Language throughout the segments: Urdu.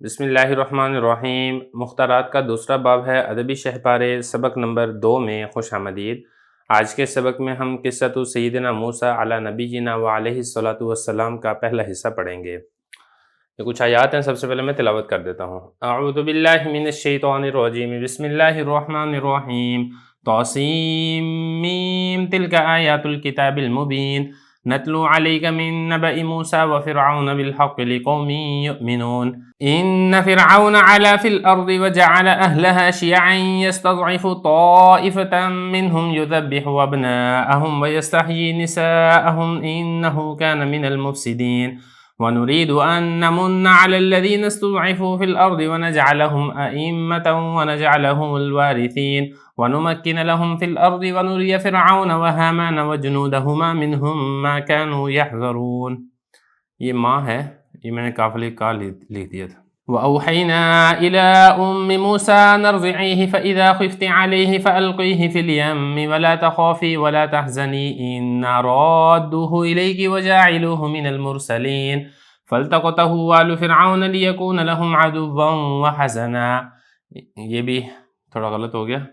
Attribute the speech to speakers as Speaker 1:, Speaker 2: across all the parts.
Speaker 1: بسم اللہ الرحمن الرحیم۔ مختارات کا دوسرا باب ہے ادبی شہپارے سبق نمبر 2 میں خوش آمدید۔ آج کے سبق میں ہم قصۃ سیدنا موسیٰ علی نبینا و علیہ الصلاۃ والسلام کا پہلا حصہ پڑھیں گے۔ یہ کچھ آیات ہیں، سب سے پہلے میں تلاوت کر دیتا ہوں۔ اعوذ باللہ من الشیطان الرجیم، بسم اللہ الرحمن الرحیم۔ طاسیم تلک آیات الکتاب المبین، نتلو علیک من نبأ موسیٰ وفرعون بالحق لقوم یؤمنون۔ ان فرعون علا فی الارض وجعل اہلها شیعا یستضعف طائفة منهم یذبح ابناءهم ویستحیی نساءهم انه كان من المفسدین۔ ونريد أن نمن على الذين استضعفوا في الأرض ونجعلهم أئمة ونجعلهم الوارثين ونمكن لهم في الأرض ونري فرعون وهامان وجنودهما منهم ما كانوا يحذرون۔ یہ ماں ہے، یہ میں نے قافلے کا لکھ دیا تھا۔ وَأَوْحَيْنَا إِلَىٰ أُمِّ مُوسَىٰ نَرْضِعِيهِ فَإِذَا خِفْتِ عَلَيْهِ فَأَلْقِيهِ فِي الْيَمِّ وَلَا تَخَافِي وَلَا تَحْزَنِي إِنَّا رَادُّوهُ إِلَيْكِ وَجَاعِلُوهُ مِنَ الْمُرْسَلِينَ فَالْتَقَطَهُ آلُ فِرْعَوْنَ لِيَكُونَ لَهُمْ عَدُوًّا وَحَزَنًا۔ یہ بھی تھوڑا غلط ہو گیا،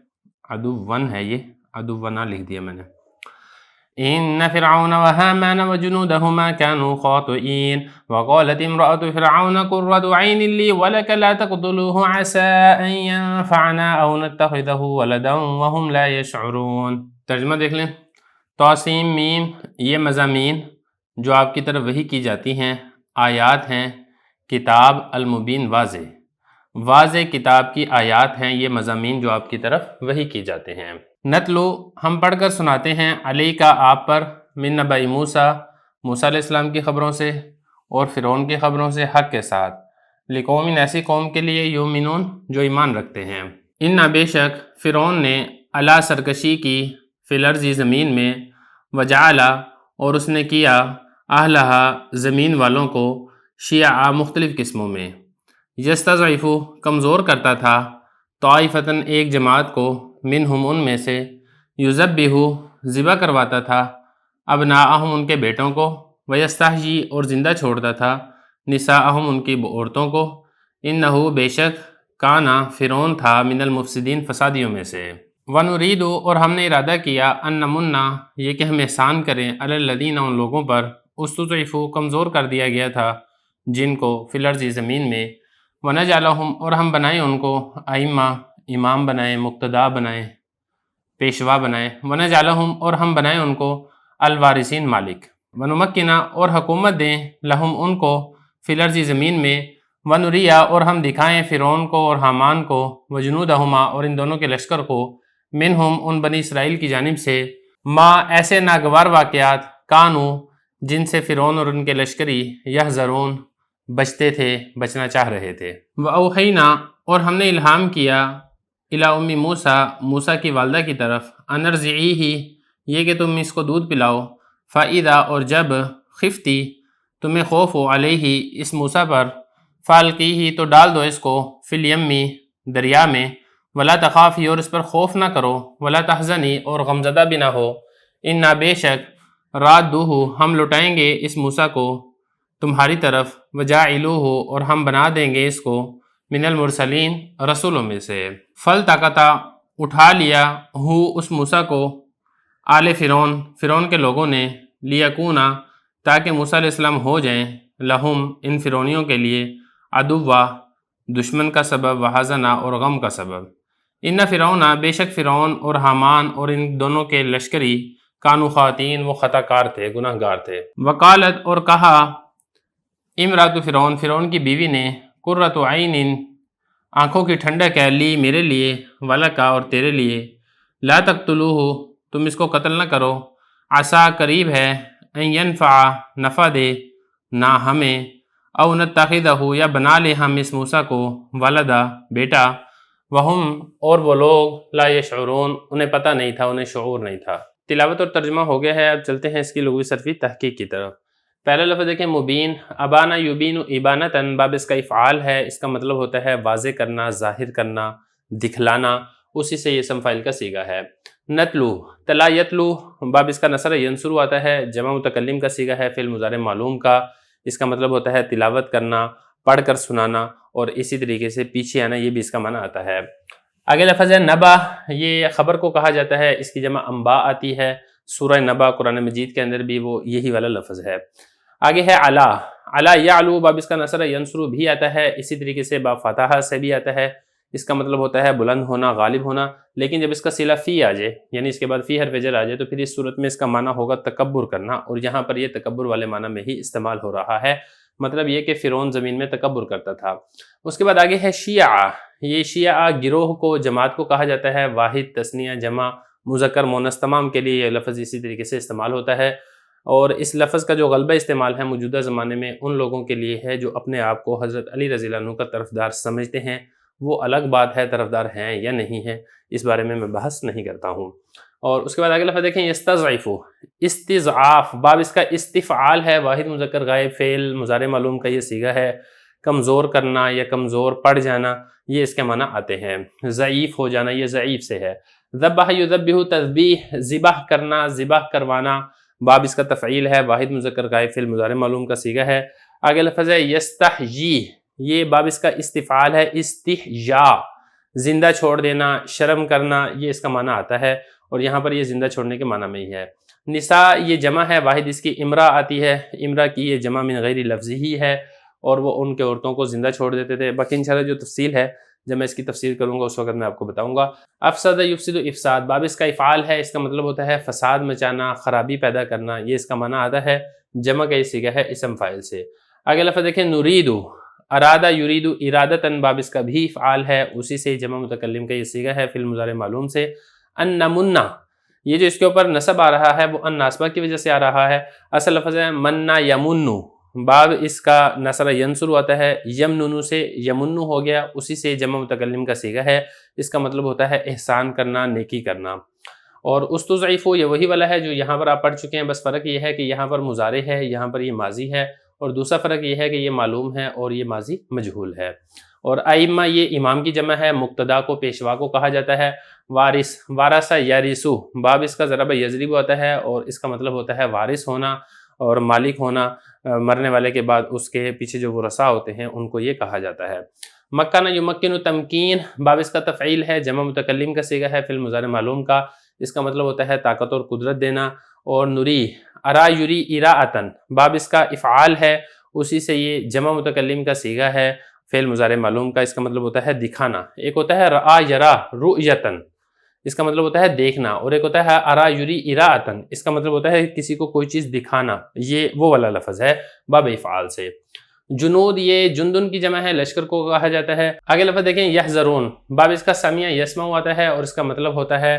Speaker 1: عدوًا ہے، یہ عدوًا لکھ دیا میں نے۔ ان فرعون وهامان وجنودهما كانوا خاطئين وقالت امرأة فرعون قرة عين لي ولك لا تقتلوه عسى ان ينفعنا او نتخذه ولدا وهم لا يشعرون۔ ترجمہ دیکھ لیں۔ طاسیم میم، یہ مضامین جو آپ کی طرف وحی کی جاتی ہیں آیات ہیں کتاب المبین واضح کتاب کی آیات ہیں، یہ مضامین جو آپ کی طرف وحی کی جاتے ہیں۔ نتلو، ہم پڑھ کر سناتے ہیں، علی کا آپ پر، من نبأ موسیٰ، موسیٰ علیہ السلام کی خبروں سے اور فرعون کی خبروں سے حق کے ساتھ، لقوم، ایسی قوم کے لیے، یؤمنون، جو ایمان رکھتے ہیں۔ ان بے شک فرعون نے علا سرکشی کی، فی الارض زمین میں، وجعل اور اس نے کیا، اہلہا زمین والوں کو، شیعہ مختلف قسموں میں، یستضعف کمزور کرتا تھا، طائفتاً ایک جماعت کو، منہم ان میں سے، یذبح ذبح کرواتا تھا، ابناءہم ان کے بیٹوں کو، ویستحیی اور زندہ چھوڑتا تھا، نساءہم ان کی عورتوں کو، انہو بے شک، کانا فرعون تھا، من المفسدین فسادیوں میں سے۔ ونرید اور ہم نے ارادہ کیا، ان نمنا یہ کہ ہم احسان کریں، علی الذین ان لوگوں پر، استضعفوا کمزور کر دیا گیا تھا جن کو، فی الارض زمین میں، ونجعلہم اور ہم بنائیں ان کو، ائمہ امام بنائیں، مقتدا بنائیں، پیشوا بنائیں، ونجعلہم اور ہم بنائیں ان کو، الوارثین مالک، ونمکنا اور حکومت دیں، لہم ان کو، فی الارض زمین میں، ونریا اور ہم دکھائیں فرعون کو اور حامان کو، وجنودہما اور ان دونوں کے لشکر کو، منہم ان بنی اسرائیل کی جانب سے، ما ایسے ناگوار واقعات، کانو جن سے فرعون اور ان کے لشکری، یحذرون بچتے تھے، بچنا چاہ رہے تھے۔ وَأَوْحَيْنَا اور ہم نے الہام کیا، الی ام موسیٰ موسیٰ کی والدہ کی طرف، ان ارضعیہ یہ کہ تم اس کو دودھ پلاؤ، فَإِذَا اور جب، خفتی تمہیں خوف ہو، علیہ اس موسیٰ پر، فَأَلْقِیہ تو ڈال دو اس کو، فی الیم دریا میں، ولا تخافی اور اس پر خوف نہ کرو، ولا تحزنی اور غمزدہ بھی نہ ہو، انا بے شک، رادوہ ہم لٹائیں گے اس موسیٰ کو تمہاری طرف، وجاعلوہ اور ہم بنا دیں گے اس کو، من المرسلین رسولوں میں سے۔ فالتقطا اٹھا لیا، ہو اس موسیٰ کو، آل فرعون کے لوگوں نے، لیکونا تاکہ موسیٰ علیہ السلام ہو جائیں، لہم ان فرعونیوں کے لیے، عدوہ دشمن کا سبب، وحزنا اور غم کا سبب۔ ان فرعون بے شک فرعون اور حامان اور ان دونوں کے لشکری، کانو خواتین وہ خطا کار تھے، گناہ گار تھے۔ وقالت اور کہا، امرأۃ فرعون کی بیوی نے، قرۃ عین آنکھوں کی ٹھنڈک ہے، لی میرے لیے، ولکا اور تیرے لیے، لا تقتلوہ تم اس کو قتل نہ کرو، عسیٰ قریب ہے، ان ینفع نفع دے نہ ہمیں، او نتخذہ یا بنا لے ہم اس موسیٰ کو، ولدا بیٹا، وہم اور وہ لوگ، لا یشعرون انہیں پتہ نہیں تھا، انہیں شعور نہیں تھا۔ تلاوت اور ترجمہ ہو گیا ہے، اب چلتے ہیں اس کی لغوی صرفی تحقیق کی طرف۔ پہلا لفظ دیکھیں، مبین، ابانا یبین ابانتاً، باب اس کا افعال ہے، اس کا مطلب ہوتا ہے واضح کرنا، ظاہر کرنا، دکھلانا، اسی سے یہ اسم فاعل کا صیغہ ہے۔ نتلو، تلا یتلو، باب اس کا نصر ینصرو آتا ہے، جمع متکلم کا صیغہ ہے، فعل مضارع معلوم کا، اس کا مطلب ہوتا ہے تلاوت کرنا، پڑھ کر سنانا اور اسی طریقے سے پیچھے آنا، یہ بھی اس کا معنی آتا ہے۔ آگے لفظ ہے نبا، یہ خبر کو کہا جاتا ہے، اس کی جمع انباء آتی ہے، سورہ نبا قرآن مجید کے اندر بھی وہ یہی والا لفظ ہے۔ آگے ہے علا، علا یعلو، باب اس کا نصر ینصرو بھی آتا ہے، اسی طریقے سے باب فتح سے بھی آتا ہے، اس کا مطلب ہوتا ہے بلند ہونا، غالب ہونا، لیکن جب اس کا صلہ فی آ جائے، یعنی اس کے بعد فی حرف جر آ جائے، تو پھر اس صورت میں اس کا معنی ہوگا تکبر کرنا، اور یہاں پر یہ تکبر والے معنی میں ہی استعمال ہو رہا ہے، مطلب یہ کہ فرعون زمین میں تکبر کرتا تھا۔ اس کے بعد آگے ہے شیعہ، یہ شیعہ گروہ کو، جماعت کو کہا جاتا ہے، واحد، تثنیہ، جمع، مذکر، مؤنث تمام کے لیے یہ لفظ اسی طریقے سے استعمال ہوتا ہے، اور اس لفظ کا جو غلبہ استعمال ہے موجودہ زمانے میں ان لوگوں کے لیے ہے جو اپنے آپ کو حضرت علی رضی اللہ عنہ کا طرفدار سمجھتے ہیں، وہ الگ بات ہے طرفدار ہیں یا نہیں ہیں، اس بارے میں بحث نہیں کرتا ہوں۔ اور اس کے بعد آگے لفظ دیکھیں یستضعف، استضعاف، باب اس کا استفعال ہے، واحد مذکر غائب فعل مضارع معلوم کا یہ صیغہ ہے، کمزور کرنا یا کمزور پڑ جانا، یہ اس کے معنی آتے ہیں، ضعیف ہو جانا، یہ ضعیف سے ہے۔ ذبح یذبح، تذبیح، ذبح کرنا، ذبح کروانا، باب اس کا تفعیل ہے، واحد مذکر غائب فعل مضارع معلوم کا صیغہ ہے۔ آگے لفظ ہے یستحیی، یہ باب اس کا استفعال ہے، استحیاء، زندہ چھوڑ دینا، شرم کرنا، یہ اس کا معنی آتا ہے، اور یہاں پر یہ زندہ چھوڑنے کے معنی میں ہی ہے۔ نساء یہ جمع ہے، واحد اس کی امرا آتی ہے، امرا کی یہ جمع من غیر لفظی ہی ہے، اور وہ ان کے عورتوں کو زندہ چھوڑ دیتے تھے۔ باقی انشاءاللہ جو تفصیل ہے جب میں اس کی تفسیر کروں گا اس وقت میں آپ کو بتاؤں گا۔ افسد یفسد افساد، باب اس کا افعال ہے، اس کا مطلب ہوتا ہے فساد مچانا، خرابی پیدا کرنا، یہ اس کا معنی آتا ہے، جمع کا یہ صیغہ ہے اسم فاعل سے۔ آگے لفظ دیکھیں نریدو، ارادہ یریدو ارادتاً، باب اس کا بھی افعال ہے، اسی سے جمع متکلم کا یہ صیغہ ہے فعل مضارع معلوم سے۔ ان نمنا، یہ جو اس کے اوپر نصب آ رہا ہے وہ ان ناسبہ کی وجہ سے آ رہا ہے، اصل لفظ ہے منا یمنو، باب اس کا نصر ینصر آتا ہے، یمنونو سے یمنو ہو گیا، اسی سے جمع متکلم کا صیغہ ہے، اس کا مطلب ہوتا ہے احسان کرنا، نیکی کرنا۔ اور استضعفو یہ وہی والا ہے جو یہاں پر آپ پڑھ چکے ہیں، بس فرق یہ ہے کہ یہاں پر مضارع ہے، یہاں پر یہ ماضی ہے، اور دوسرا فرق یہ ہے کہ یہ معلوم ہے اور یہ ماضی مجہول ہے۔ اور ائمہ یہ امام کی جمع ہے، مقتدا کو، پیشوا کو کہا جاتا ہے۔ وارث، وارثہ یارثو، باب اس کا ضرب یضرب ہوتا ہے، اور اس کا مطلب ہوتا ہے وارث ہونا اور مالک ہونا، مرنے والے کے بعد اس کے پیچھے جو ورثاء ہوتے ہیں ان کو یہ کہا جاتا ہے۔ مکن یمکن تمکین، باب اس کا تفعیل ہے، جمع متکلم کا صیغہ ہے فعل مضارع معلوم کا، اس کا مطلب ہوتا ہے طاقت اور قدرت دینا۔ اور نری، ارا یری اراءتن، باب اس کا افعال ہے، اسی سے یہ جمع متکلم کا صیغہ ہے فعل مضارع معلوم کا، اس کا مطلب ہوتا ہے دکھانا۔ ایک ہوتا ہے رآ یرا رؤیتن، اس کا مطلب ہوتا ہے دیکھنا، اور ایک ہوتا ہے ارا یری اراءتن، اس کا مطلب ہوتا ہے کسی کو کوئی چیز دکھانا، یہ وہ والا لفظ ہے باب افعال سے۔ جنود یہ جندن کی جمع ہے، لشکر کو کہا جاتا ہے۔ آگے لفظ دیکھیں یحذرون، باب اس کا سمیع یسمع آتا ہے، اور اس کا مطلب ہوتا ہے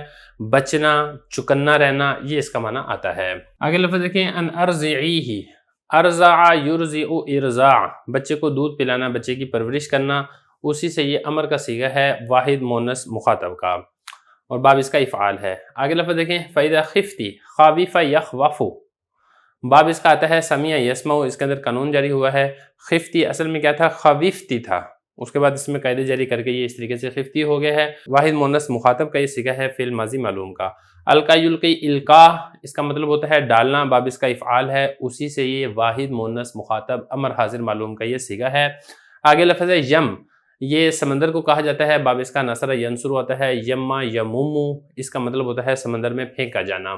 Speaker 1: بچنا، چکنا رہنا، یہ اس کا معنی آتا ہے۔ آگے لفظ دیکھیں ان ارضعیہ، ارضع یرضع ارضاع، بچے کو دودھ پلانا، بچے کی پرورش کرنا، اسی سے یہ امر کا صیغہ ہے واحد مؤنث مخاطب کا، اور باب اس کا افعال ہے۔ آگے لفظ دیکھیں فَإِذَا خِفْتِ خَافِفَ يَخْوَفُ، باب اس کا آتا ہے سمیع یسمع، اس کے اندر قانون جاری ہوا ہے۔ خفتی اصل میں کیا تھا، خویفتی تھا، اس کے بعد اس میں قاعدے جاری کر کے یہ اس طریقے سے خفتی ہو گیا ہے، واحد مؤنث مخاطب کا یہ صیغہ ہے فعل ماضی معلوم کا۔ القا یلقی القا، اس کا مطلب ہوتا ہے ڈالنا، باب اس کا افعال ہے، اسی سے یہ واحد مؤنث مخاطب امر حاضر معلوم کا یہ صیغہ ہے۔ آگے لفظ ہے یم، یہ سمندر کو کہا جاتا ہے، باب اس کا نصر ینصر ہوتا ہے، یما یمومو، اس کا مطلب ہوتا ہے سمندر میں پھینکا جانا،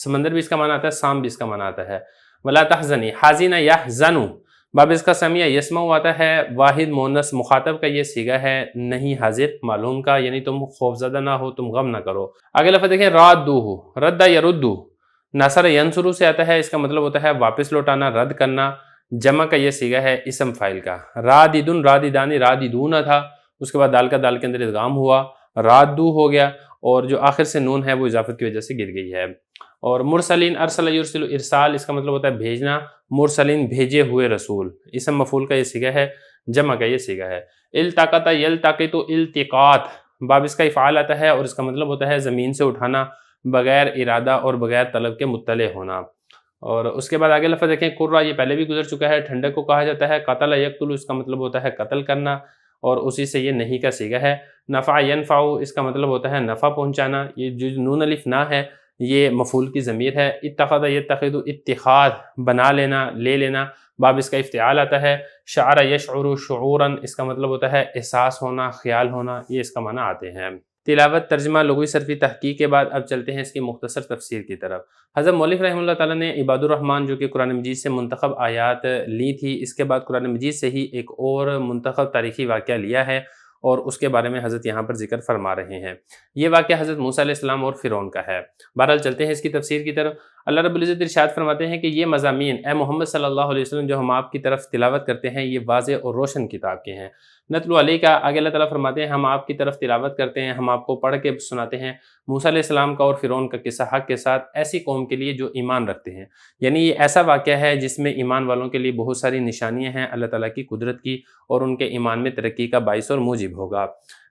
Speaker 1: سمندر بھی اس کا معنی آتا ہے، سام بھی اس کا معنی آتا ہے۔ ولا تحزنی، حازن یحزن، باب اس کا سمیع یسمع آتا ہے، واحد مؤنث مخاطب کا یہ صیغہ ہے نہیں حاضر معلوم کا، یعنی تم خوف زدہ نہ ہو، تم غم نہ کرو۔ آگے لفظ دیکھیں رادوہ، رد یردو، نصر ینصر سے آتا ہے، اس کا مطلب ہوتا ہے واپس لوٹانا، رد کرنا، جمع کا یہ صیغہ ہے اسم فاعل کا۔ راددن، راددانی، راددون تھا، اس کے بعد دال کا دال کے اندر ادغام ہوا، رادو ہو گیا، اور جو آخر سے نون ہے وہ اضافت کی وجہ سے گر گئی ہے۔ اور مرسلین، ارسل یرسل ارسال، اس کا مطلب ہوتا ہے بھیجنا، مرسلین بھیجے ہوئے رسول، اسم مفعول کا یہ صیغہ ہے، جمع کا یہ صیغہ ہے۔ التقط یلتقط التقاط، باب اس کا افعال آتا ہے، اور اس کا مطلب ہوتا ہے زمین سے اٹھانا، بغیر ارادہ اور بغیر طلب کے مطلع ہونا۔ اور اس کے بعد آگے لفظ دیکھیں قرہ، یہ پہلے بھی گزر چکا ہے، ٹھنڈک کو کہا جاتا ہے۔ قتل یقتل، اس کا مطلب ہوتا ہے قتل کرنا، اور اسی سے یہ نہیں کا صیغہ ہے۔ نفع ینفع، اس کا مطلب ہوتا ہے نفع پہنچانا، یہ جو نون الف نہ ہے یہ مفعول کی ضمیر ہے. اتخذ یتخذ اتخاذ بنا لینا، لے لینا، باب اس کا افتعال آتا ہے. شعر یشعر شعوراً اس کا مطلب ہوتا ہے احساس ہونا، خیال ہونا، یہ اس کا معنی آتے ہیں. تلاوت، ترجمہ، لغوی صرفی تحقیق کے بعد اب چلتے ہیں اس کی مختصر تفسیر کی طرف. حضرت مولوی رحمہ اللہ تعالیٰ نے عباد الرحمن جو کہ قرآن مجید سے منتخب آیات لی تھی، اس کے بعد قرآن مجید سے ہی ایک اور منتخب تاریخی واقعہ لیا ہے اور اس کے بارے میں حضرت یہاں پر ذکر فرما رہے ہیں. یہ واقعہ حضرت موسیٰ علیہ السلام اور فرعون کا ہے. بہرحال چلتے ہیں اس کی تفسیر کی طرف. اللہ رب العزت ارشاد فرماتے ہیں کہ یہ مضامین اے محمد صلی اللہ علیہ وسلم جو ہم آپ کی طرف تلاوت کرتے ہیں یہ واضح اور روشن کتاب کے ہیں. نتلو علیہ کا آگے اللہ تعالیٰ فرماتے ہیں ہم آپ کی طرف تلاوت کرتے ہیں، ہم آپ کو پڑھ کے سناتے ہیں موسیٰ علیہ السلام کا اور فرعون کا قصہ حق کے ساتھ ایسی قوم کے لیے جو ایمان رکھتے ہیں. یعنی یہ ایسا واقعہ ہے جس میں ایمان والوں کے لیے بہت ساری نشانیاں ہیں اللہ تعالیٰ کی قدرت کی اور ان کے ایمان میں ترقی کا باعث اور موجب ہوگا.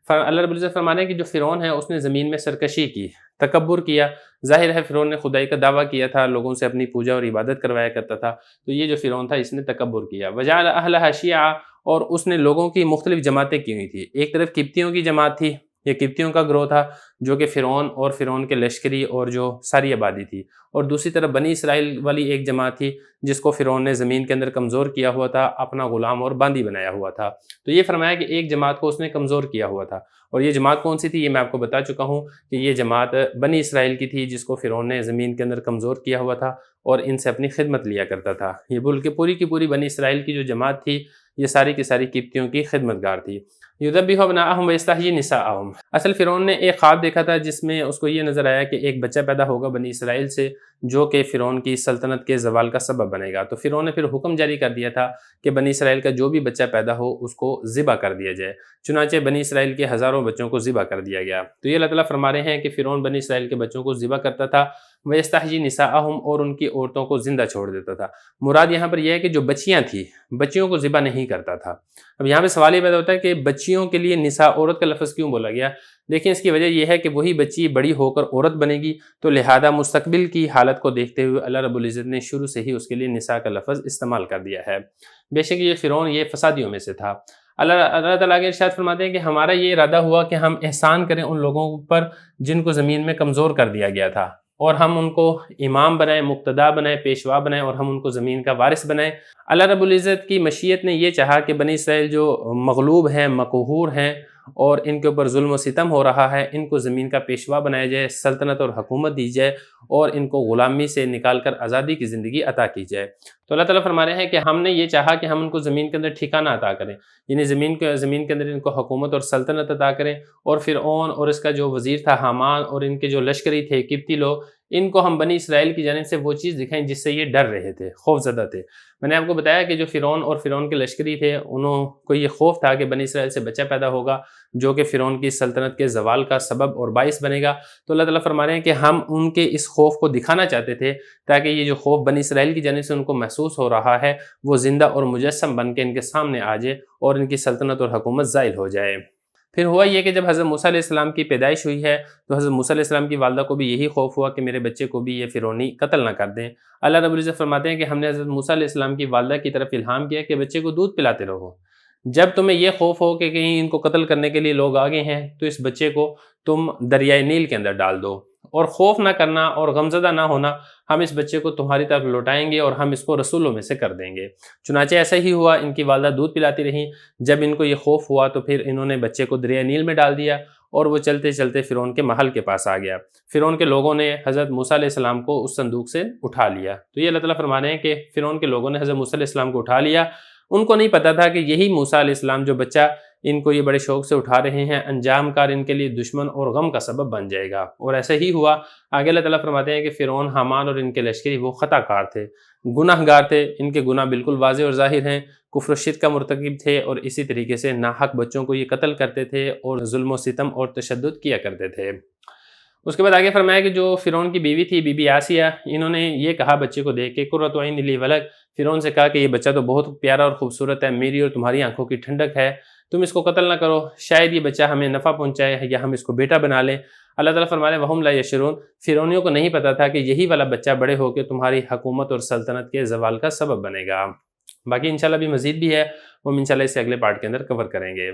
Speaker 1: اللہ رب العزت فرماتے ہیں کہ جو فرعون ہے اس نے زمین میں سرکشی کی، تکبر کیا. ظاہر ہے فرعون نے خدائی کا دعویٰ کیا تھا، لوگوں سے اپنی پوجا اور عبادت کروایا کرتا تھا. تو یہ جو فرعون تھا اس نے تکبر کیا. وجعل اہلھا شیعا، اور اس نے لوگوں کی مختلف جماعتیں کی ہوئی تھی. ایک طرف قبطیوں کی جماعت تھی، یہ قبطیوں کا گروہ تھا جو کہ فرعون اور فرعون کے لشکری اور جو ساری آبادی تھی، اور دوسری طرف بنی اسرائیل والی ایک جماعت تھی جس کو فرعون نے زمین کے اندر کمزور کیا ہوا تھا، اپنا غلام اور باندی بنایا ہوا تھا. تو یہ فرمایا کہ ایک جماعت کو اس نے کمزور کیا ہوا تھا، اور یہ جماعت کون سی تھی یہ میں آپ کو بتا چکا ہوں کہ یہ جماعت بنی اسرائیل کی تھی جس کو فرعون نے زمین کے اندر کمزور کیا ہوا تھا اور ان سے اپنی خدمت لیا کرتا تھا. یہ بلکہ پوری کی پوری بنی اسرائیل کی جو جماعت تھی یہ ساری کی ساری قبطیوں کی خدمتگار تھی. یذبح ابناءہم ویستحیی نساءہم. اصل فرعون نے ایک خواب دیکھا تھا جس میں اس کو یہ نظر آیا کہ ایک بچہ پیدا ہوگا بنی اسرائیل سے جو کہ فرعون کی سلطنت کے زوال کا سبب بنے گا. تو فرعون نے پھر حکم جاری کر دیا تھا کہ بنی اسرائیل کا جو بھی بچہ پیدا ہو اس کو ذبح کر دیا جائے. چنانچہ بنی اسرائیل کے ہزاروں بچوں کو ذبح کر دیا گیا. تو یہ اللہ تعالیٰ فرما رہے ہیں کہ فرعون بنی اسرائیل کے بچوں کو ذبح کرتا تھا، ویستحیی نساءہم، اور ان کی عورتوں کو زندہ چھوڑ دیتا تھا. مراد یہاں پر یہ ہے کہ جو بچیاں تھیں بچیوں کو ذبح نہیں کرتا تھا. اب یہاں پہ سوال یہ پیدا ہوتا ہے کہ بچیوں کے لیے نساء عورت کا لفظ کیوں بولا گیا؟ دیکھیں اس کی وجہ یہ ہے کہ وہی بچی بڑی ہو کر عورت بنے گی، تو لہذا مستقبل کی حالت کو دیکھتے ہوئے اللہ رب العزت نے شروع سے ہی اس کے لیے نساء کا لفظ استعمال کر دیا ہے. بے شک یہ فرعون یہ فسادیوں میں سے تھا. اللہ تعالیٰ کے ارشاد فرماتے ہیں کہ ہمارا یہ ارادہ ہوا کہ ہم احسان کریں ان لوگوں پر جن کو زمین میں کمزور کر دیا گیا تھا، اور ہم ان کو امام بنائیں، مقتدا بنائیں، پیشوا بنائیں، اور ہم ان کو زمین کا وارث بنائیں. اللہ رب العزت کی مشیت نے یہ چاہا کہ بنی اسرائیل جو مغلوب ہیں، مقہور ہیں اور ان کے اوپر ظلم و ستم ہو رہا ہے، ان کو زمین کا پیشوا بنایا جائے، سلطنت اور حکومت دی جائے، اور ان کو غلامی سے نکال کر آزادی کی زندگی عطا کی جائے. تو اللہ تعالیٰ فرما رہے ہیں کہ ہم نے یہ چاہا کہ ہم ان کو زمین کے اندر ٹھکانہ عطا کریں، یعنی زمین کے اندر ان کو حکومت اور سلطنت عطا کریں. اور فرعون اور اس کا جو وزیر تھا حامان اور ان کے جو لشکری تھے قبطی لوگ، ان کو ہم بنی اسرائیل کی جانب سے وہ چیز دکھائیں جس سے یہ ڈر رہے تھے، خوف زدہ تھے. میں نے آپ کو بتایا کہ جو فرعون اور فرعون کے لشکری تھے انہوں کو یہ خوف تھا کہ بنی اسرائیل سے بچہ پیدا ہوگا جو کہ فرعون کی سلطنت کے زوال کا سبب اور باعث بنے گا. تو اللہ تعالیٰ فرما رہے ہیں کہ ہم ان کے اس خوف کو دکھانا چاہتے تھے تاکہ یہ جو خوف بنی اسرائیل کی جانب سے ان کو محسوس ہو رہا ہے وہ زندہ اور مجسم بن کے ان کے سامنے آ جائے اور ان کی سلطنت اور حکومت زائل ہو جائے. پھر ہوا یہ کہ جب حضرت موسیٰ علیہ السلام کی پیدائش ہوئی ہے تو حضرت موسیٰ علیہ السلام کی والدہ کو بھی یہی خوف ہوا کہ میرے بچے کو بھی یہ فرعونی قتل نہ کر دیں. اللہ رب العزت فرماتے ہیں کہ ہم نے حضرت موسیٰ علیہ السلام کی والدہ کی طرف الہام کیا کہ بچے کو دودھ پلاتے رہو. جب تمہیں یہ خوف ہو کہ کہیں ان کو قتل کرنے کے لیے لوگ آگے ہیں تو اس بچے کو تم دریائے نیل کے اندر ڈال دو، اور خوف نہ کرنا اور غمزدہ نہ ہونا، ہم اس بچے کو تمہاری طرف لوٹائیں گے اور ہم اس کو رسولوں میں سے کر دیں گے. چنانچہ ایسا ہی ہوا، ان کی والدہ دودھ پلاتی رہیں. جب ان کو یہ خوف ہوا تو پھر انہوں نے بچے کو دریائے نیل میں ڈال دیا اور وہ چلتے چلتے فرعون کے محل کے پاس آ گیا. فرعون کے لوگوں نے حضرت موسیٰ علیہ السلام کو اس صندوق سے اٹھا لیا. تو یہ اللہ تعالیٰ فرما رہے ہیں کہ فرعون کے لوگوں نے حضرت موسیٰ علیہ السلام کو اٹھا لیا. ان کو نہیں پتا تھا کہ یہی موسیٰ علیہ السلام جو بچہ ان کو یہ بڑے شوق سے اٹھا رہے ہیں انجام کار ان کے لیے دشمن اور غم کا سبب بن جائے گا. اور ایسا ہی ہوا. آگے اللہ تعالیٰ فرماتے ہیں کہ فرعون، حامان اور ان کے لشکری وہ خطا کار تھے، گناہ گار تھے. ان کے گناہ بالکل واضح اور ظاہر ہیں، کفر و شرک کا مرتکب تھے اور اسی طریقے سے ناحق بچوں کو یہ قتل کرتے تھے اور ظلم و ستم اور تشدد کیا کرتے تھے. اس کے بعد آگے فرمایا کہ جو فرعون کی بیوی تھی بی بی آسیہ، انہوں نے یہ کہا بچے کو دیکھ کے قرۃ عین لی ولک، فرعون سے کہا کہ یہ بچہ تو بہت پیارا اور خوبصورت ہے، میری اور تمہاری آنکھوں کی ٹھنڈک ہے، تم اس کو قتل نہ کرو، شاید یہ بچہ ہمیں نفع پہنچائے یا ہم اس کو بیٹا بنا لیں. اللہ تعالیٰ فرمانے وہم لا یشعرون، فرعونیوں کو نہیں پتا تھا کہ یہی والا بچہ بڑے ہو کے تمہاری حکومت اور سلطنت کے زوال کا سبب بنے گا. باقی انشاءاللہ بھی مزید بھی ہے، وہ ہم انشاءاللہ اسے اگلے پارٹ کے اندر کور کریں گے.